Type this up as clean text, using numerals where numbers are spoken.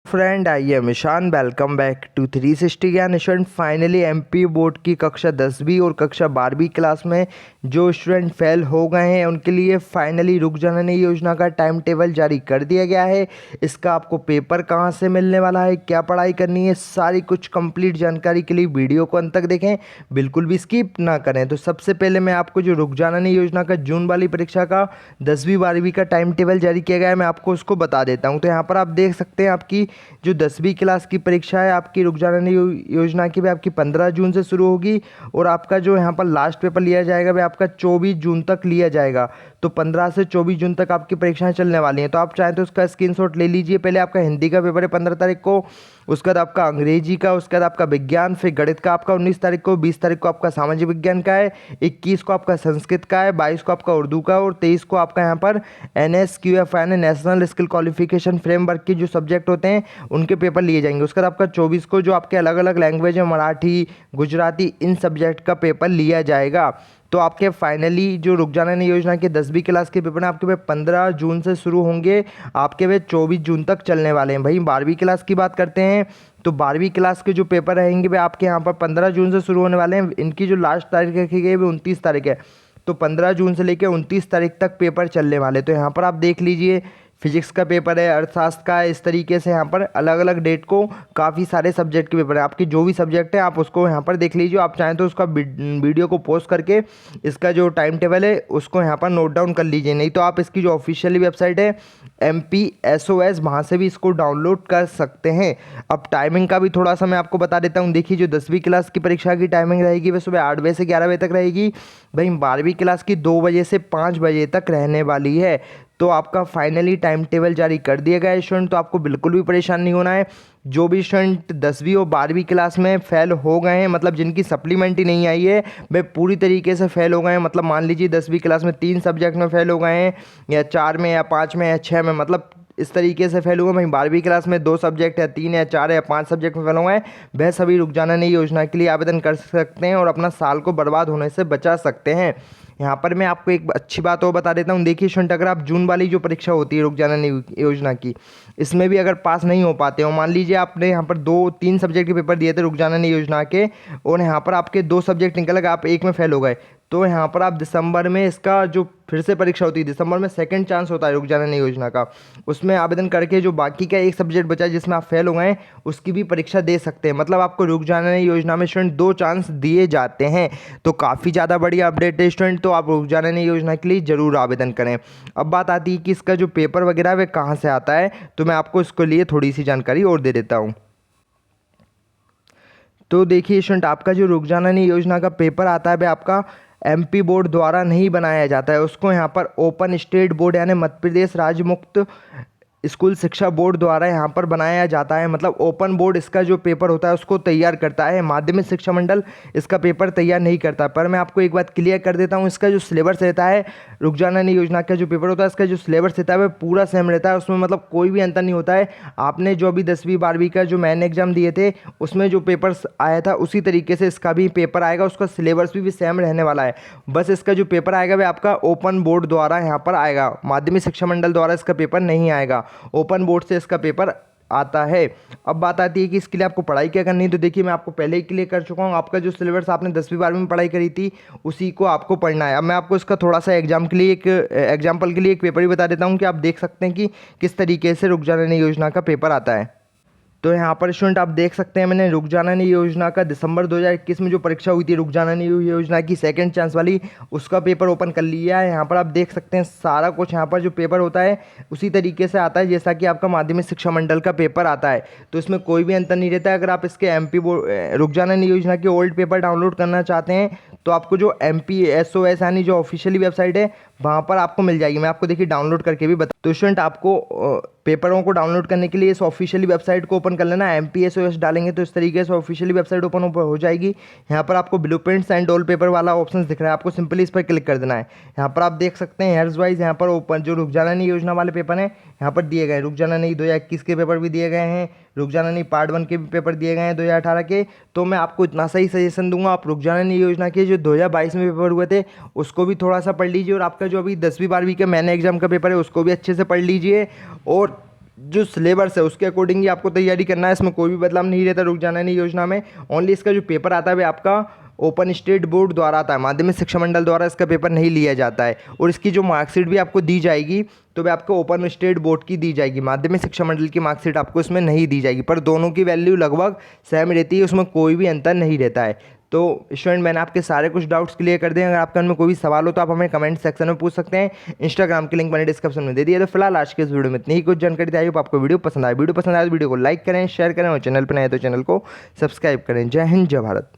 Friend, I am Ishan. Welcome back to 360 Gyan student. Finally MP board की कक्षा 10वीं और कक्षा 12वीं क्लास में जो स्टूडेंट फेल हो गए हैं उनके लिए फाइनली रुक जननी योजना का टाइम टेबल जारी कर दिया गया है। इसका आपको पेपर कहां से मिलने वाला है, क्या पढ़ाई करनी है, सारी कुछ कंप्लीट जानकारी के लिए वीडियो को अंत तक देखें, बिल्कुल भी स्किप ना करें। तो सबसे पहले मैं आपको जो रुक जननी योजना का जून वाली परीक्षा का 10वीं 12वीं का टाइम टेबल जारी किया गया है, मैं आपको उसको बता देता हूँ। तो यहाँ पर आप देख सकते हैं आपकी जो 10वीं क्लास की परीक्षा है आपकी रुक जननी योजना की भी आपकी 15 जून से शुरू होगी और आपका जो यहाँ पर लास्ट पेपर लिया जाएगा वह आपका 24 जून तक लिया जाएगा। तो 15 से 24 जून तक आपकी परीक्षाएं चलने वाली हैं। तो आप चाहें तो उसका स्क्रीनशॉट ले लीजिए। पहले आपका हिंदी का पेपर है 15 तारीख को, उसके बाद आपका अंग्रेजी का, उसके बाद आपका विज्ञान, फिर गणित का आपका 19 तारीख को, 20 तारीख को आपका सामाजिक विज्ञान का है, 21 को आपका संस्कृत का है, 22 को आपका उर्दू का और 23 को आपका यहाँ पर NSQFN national skill qualification framework के जो सब्जेक्ट होते हैं उनके पेपर लिए जाएंगे। उसके बाद आपका 24 को जो आपके अलग अलग लैंग्वेज है, मराठी, गुजराती, इन सब्जेक्ट का पेपर लिया जाएगा। तो आपके फाइनली जो रुक जननी योजना के 10वीं क्लास के पेपर हैं आपके वे 15 जून से शुरू होंगे, आपके वे 24 जून तक चलने वाले हैं। भाई 12वीं क्लास की बात करते हैं तो 12वीं क्लास के जो पेपर रहेंगे वे आपके यहाँ पर 15 जून से शुरू होने वाले हैं। इनकी जो लास्ट तारीख रखी गई है वो 29 तारीख है। तो 15 जून से लेकर 29 तारीख तक पेपर चलने वाले। तो यहाँ पर आप देख लीजिए, फिजिक्स का पेपर है, अर्थशास्त्र का है, इस तरीके से यहाँ पर अलग अलग डेट को काफ़ी सारे सब्जेक्ट के पेपर हैं। आपकी जो भी सब्जेक्ट है आप उसको यहाँ पर देख लीजिए। आप चाहें तो उसका वीडियो को पोस्ट करके इसका जो टाइम टेबल है उसको यहाँ पर नोट डाउन कर लीजिए, नहीं तो आप इसकी जो ऑफिशियली वेबसाइट है MPSOS वहाँ से भी इसको डाउनलोड कर सकते हैं। अब टाइमिंग का भी थोड़ा सा मैं आपको बता देता हूँ। देखिए, जो 10वीं क्लास की परीक्षा की टाइमिंग रहेगी वह सुबह 8 बजे से 11 बजे तक रहेगी। भाई 12वीं क्लास की 2 बजे से 5 बजे तक रहने वाली है। तो आपका फाइनली टाइम टेबल जारी कर दिया गया है स्टूडेंट। तो आपको बिल्कुल भी परेशान नहीं होना है। जो भी स्टूडेंट 10वीं और 12वीं क्लास में फेल हो गए हैं, मतलब जिनकी सप्लीमेंट ही नहीं आई है, वे पूरी तरीके से फेल हो गए हैं। मतलब मान लीजिए 10वीं क्लास में 3 सब्जेक्ट में फेल हो गए हैं, या 4 में, या 5 में, या 6 में, मतलब इस तरीके से फेल हुआ। वहीं 12वीं क्लास में 2 सब्जेक्ट है, 3 या 4 या 5 सब्जेक्ट में फेल हुए हैं, वह सभी रुक जननी योजना के लिए आवेदन कर सकते हैं और अपना साल को बर्बाद होने से बचा सकते हैं। यहाँ पर मैं आपको एक अच्छी बात और बता देता हूँ। देखिए स्टूडेंट, अगर आप जून वाली जो परीक्षा होती है रुक जननी योजना की, इसमें भी अगर पास नहीं हो पाते हो, मान लीजिए आपने यहाँ पर 2-3 सब्जेक्ट के पेपर दिए थे रुक जननी योजना के और यहाँ पर आपके 2 सब्जेक्ट निकल गए, आप एक में फेल हो गए, तो यहाँ पर आप दिसंबर में इसका जो फिर से परीक्षा होती है, दिसंबर में सेकंड चांस होता है रुक जननी योजना का, उसमें आवेदन करके जो बाकी का एक सब्जेक्ट बचा है जिसमें आप फेल हो गए हैं उसकी भी परीक्षा दे सकते हैं। मतलब आपको रुक जननी योजना में स्टूडेंट 2 चांस दिए जाते हैं। तो काफ़ी ज़्यादा बड़ी अपडेट है स्टूडेंट। तो आप रुक जननी योजना के लिए ज़रूर आवेदन करें। अब बात आती है कि इसका जो पेपर वगैरह है वह कहाँ से आता है, तो मैं आपको इसके लिए थोड़ी सी जानकारी और दे देता हूँ। तो देखिए स्टूडेंट, आपका जो रुक जननी योजना का पेपर आता है वह आपका MP बोर्ड द्वारा नहीं बनाया जाता है। उसको यहाँ पर ओपन स्टेट बोर्ड यानी मध्य प्रदेश राज्य मुक्त स्कूल शिक्षा बोर्ड द्वारा यहाँ पर बनाया जाता है। मतलब ओपन बोर्ड इसका जो पेपर होता है उसको तैयार करता है, माध्यमिक शिक्षा मंडल इसका पेपर तैयार नहीं करता। पर मैं आपको एक बात क्लियर कर देता हूँ, इसका जो सिलेबस रहता है रुक जननी योजना का जो पेपर होता है, इसका जो सिलेबस रहता है वह पूरा सेम रहता है। उसमें मतलब कोई भी अंतर नहीं होता है। आपने जो अभी 10वीं 12वीं का जो मैन एग्जाम दिए थे उसमें जो पेपर्स आया था उसी तरीके से इसका भी पेपर आएगा। उसका सिलेबस भी सेम रहने वाला है। बस इसका जो पेपर आएगा वह आपका ओपन बोर्ड द्वारा यहाँ पर आएगा, माध्यमिक शिक्षा मंडल द्वारा इसका पेपर नहीं आएगा। ओपन बोर्ड से इसका पेपर आता है। अब बात आती है कि इसके लिए आपको पढ़ाई क्या करनी है। तो देखिए, मैं आपको पहले ही क्लियर कर चुका हूँ। आपका जो सिलेबस आपने 10वीं 12वीं में पढ़ाई करी थी उसी को आपको पढ़ना है। अब मैं आपको इसका थोड़ा सा एग्जाम्पल के लिए एक पेपर ही बता देता हूँ कि आप देख सकते हैं कि किस तरीके से रुक जननी योजना का पेपर आता है। तो यहाँ पर स्टूडेंट आप देख सकते हैं, मैंने रुक जननी योजना का दिसंबर 2021 में जो परीक्षा हुई थी रुक जननी योजना की सेकंड चांस वाली, उसका पेपर ओपन कर लिया है। यहाँ पर आप देख सकते हैं सारा कुछ यहाँ पर जो पेपर होता है उसी तरीके से आता है जैसा कि आपका माध्यमिक शिक्षा मंडल का पेपर आता है। तो इसमें कोई भी अंतर नहीं रहता है। अगर आप इसके MP बोर्ड रुक जननी योजना के ओल्ड पेपर डाउनलोड करना चाहते हैं तो आपको जो MPSOS यानी जो ऑफिशियली वेबसाइट है वहाँ पर आपको मिल जाएगी। मैं आपको देखिए डाउनलोड करके भी बता। तो स्टूडेंट, आपको पेपरों को डाउनलोड करने के लिए इस ऑफिशियली वेबसाइट को ओपन कर लेना। MPSOS डालेंगे तो इस तरीके से ऑफिशियली वेबसाइट ओपन हो जाएगी। यहाँ पर आपको ब्लूप्रिंट्स एंड ऑल पेपर वाला ऑप्शन दिख रहा है, आपको सिंपली इस पर क्लिक कर देना है। यहाँ पर आप देख सकते हैं हेयर्स वाइज यहाँ पर ओपन जो रुक जननी योजना वाले पेपर हैं यहाँ पर दिए गए। रुक जननी 2021 के पेपर भी दिए गए हैं, रुक जननी पार्ट 1 के भी पेपर दिए गए हैं 2018 के। तो मैं आपको इतना सही सजेशन दूंगा, आप रुक जननी योजना के जो 2022 में पेपर हुए थे उसको भी थोड़ा सा पढ़ लीजिए और आपका जो अभी 10वीं 12वीं के मैन एग्जाम का पेपर है उसको भी अच्छे से पढ़ लीजिए। और जो सिलेबस है उसके अकॉर्डिंग ही आपको तैयारी करना है। इसमें कोई भी बदलाव नहीं रहता रुक जाना नहीं योजना में। ओनली इसका जो पेपर आता है वो आपका ओपन स्टेट बोर्ड द्वारा आता है, माध्यमिक शिक्षा मंडल द्वारा इसका पेपर नहीं लिया जाता है। और इसकी जो मार्कशीट भी आपको दी जाएगी तो वह आपको ओपन स्टेट बोर्ड की दी जाएगी, माध्यमिक शिक्षा मंडल की मार्कशीट आपको इसमें नहीं दी जाएगी। पर दोनों की वैल्यू लगभग सेम रहती है, उसमें कोई भी अंतर नहीं रहता है। तो स्टूडेंट मैंने आपके सारे कुछ डाउट्स क्लियर कर दिए। अगर आपके मन में कोई भी सवाल हो तो आप हमें कमेंट सेक्शन में पूछ सकते हैं। इंस्टाग्राम की लिंक मैंने डिस्क्रिप्शन में दे दिया। तो फिलहाल आज के इस वीडियो में इतनी ही कुछ जानकारी आई। आपको वीडियो पसंद आए, वीडियो पसंद आए तो वीडियो को लाइक करें, शेयर करें और चैनल पर नए तो चैनल को सब्सक्राइब करें। जय हिंद, जय भारत।